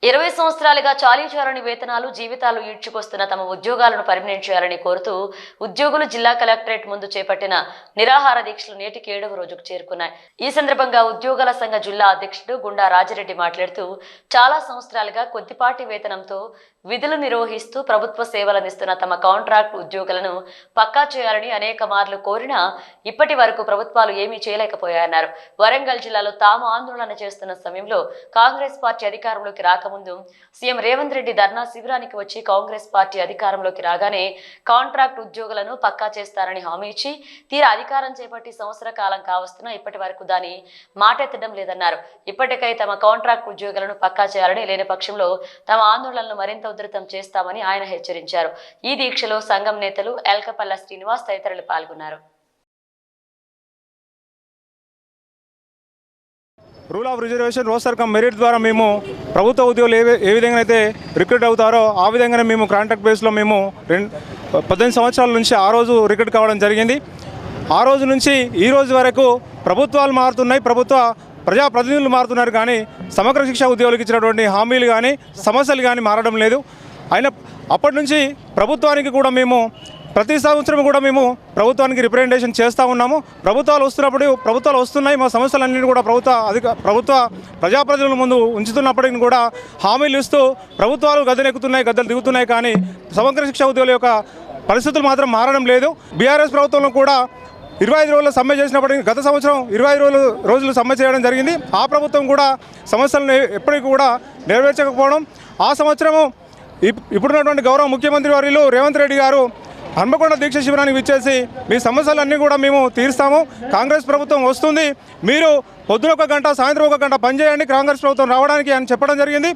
20 సంవత్సరాలుగా చాలీచాలని వేతనాలు జీవితాలు ఈడ్చుకొస్తున్న తమ ఉద్యోగాలను పర్మనెంట్ చేయాలని కోరుతూ ఉద్యోగులు జిల్లా కలెక్టరేట్ ముందు చేపట్టిన నిరాహార దీక్షలు నేటికి 7వ రోజుకు చేరుకున్నాయి. ఈ సందర్భంగా ఉద్యోగుల సంఘ జిల్లా అధ్యక్షుడు గుండా రాజిరెడ్డి మాట్లాడుతూ చాలా సంవత్సరాలుగా కొద్దిపాటి వేతనంతో విధులు నిర్వహిస్తూ ప్రభుత్వ సేవలందిస్తున్న తమ కాంట్రాక్ట్ ఉద్యోగులను పక్కా చేయాలని అనేక మార్లు కోరినా ఇప్పటి వరకు ప్రభుత్వాలు ఏమీ చేయలేకపోయాయన్నారు. వరంగల్ జిల్లాలో తాము ఆందోళన చేస్తున్న సమయంలో కాంగ్రెస్ పార్టీ అధికారంలోకి రాకముందు సీఎం రేవంత్ రెడ్డి ధర్నా శిబిరానికి వచ్చి కాంగ్రెస్ పార్టీ అధికారంలోకి రాగానే కాంట్రాక్ట్ ఉద్యోగులను పక్కా చేస్తారని హామీ ఇచ్చి తీరా అధికారం చేపట్టి సంవత్సర కాలం కావస్తున్నా ఇప్పటి వరకు దాని మాటెత్తడం లేదన్నారు. ఇప్పటికై తమ కాంట్రాక్ట్ ఉద్యోగులను పక్కా చేయాలని, లేని పక్షంలో తమ ఆందోళనలు మరింత ఉధృతం చేస్తామని ఆయన హెచ్చరించారు. ఈ దీక్షలో సంఘం నేతలు ఎల్కపల్ల శ్రీనివాస్ తదితరులు పాల్గొన్నారు. Rule of reservation roster come merit ద్వారా మేము ప్రభుత్వ ఉద్యోగులు ఏ విధంగా అయితే రిక్రూట్ అవుతారో ఆ విధంగానే మేము కాంట్రాక్ట్ బేస్లో మేము 18 సంవత్సరాల నుంచి ఆ రోజు రిక్రూట్ కావడం జరిగింది. ఆ రోజు నుంచి ఈ రోజు వరకు ప్రభుత్వాలు మారుతున్నాయి, ప్రజాప్రతినిధులు మారుతున్నారు, కానీ సమగ్ర శిక్షా ఉద్యోగులకు ఇచ్చినటువంటి హామీలు కానీ సమస్యలు కానీ మారడం లేదు. అయినా అప్పటి నుంచి ప్రభుత్వానికి కూడా మేము ప్రతి సంవత్సరం కూడా మేము ప్రభుత్వానికి రిప్రజెంటేషన్ చేస్తూ ఉన్నాము. ప్రభుత్వాలు వస్తున్నాయి, మా సమస్యలన్నింటినీ కూడా ప్రభుత్వ ప్రజాప్రతినిధుల ముందు ఉంచుతున్నప్పటికీ కూడా హామీలు ఇస్తూ ప్రభుత్వాలు గద్దెలు దిగుతున్నాయి, కానీ సమగ్ర శిక్షా ఉద్యోగుల యొక్క పరిస్థితులు మాత్రం మారడం లేదు. బీఆర్ఎస్ ప్రభుత్వంలో కూడా 25 రోజులు సమ్మె చేసినప్పటికీ గత సంవత్సరం 25 రోజులు సమ్మె చేయడం జరిగింది. ఆ ప్రభుత్వం కూడా సమస్యలను ఎప్పటికీ కూడా నెరవేర్చకపోవడం, ఆ సంవత్సరము ఇప్పుడున్నటువంటి గౌరవ ముఖ్యమంత్రి వర్యులు రేవంత్ రెడ్డి గారు హన్మకొండ దీక్ష శిబిరానికి విచ్చేసి మీ సమస్యలన్నీ కూడా మేము తీరుస్తాము, కాంగ్రెస్ ప్రభుత్వం వస్తుంది, మీరు పొద్దున 1 గంట సాయంత్రం 1 గంట పనిచేయండి కాంగ్రెస్ ప్రభుత్వం రావడానికి అని చెప్పడం జరిగింది.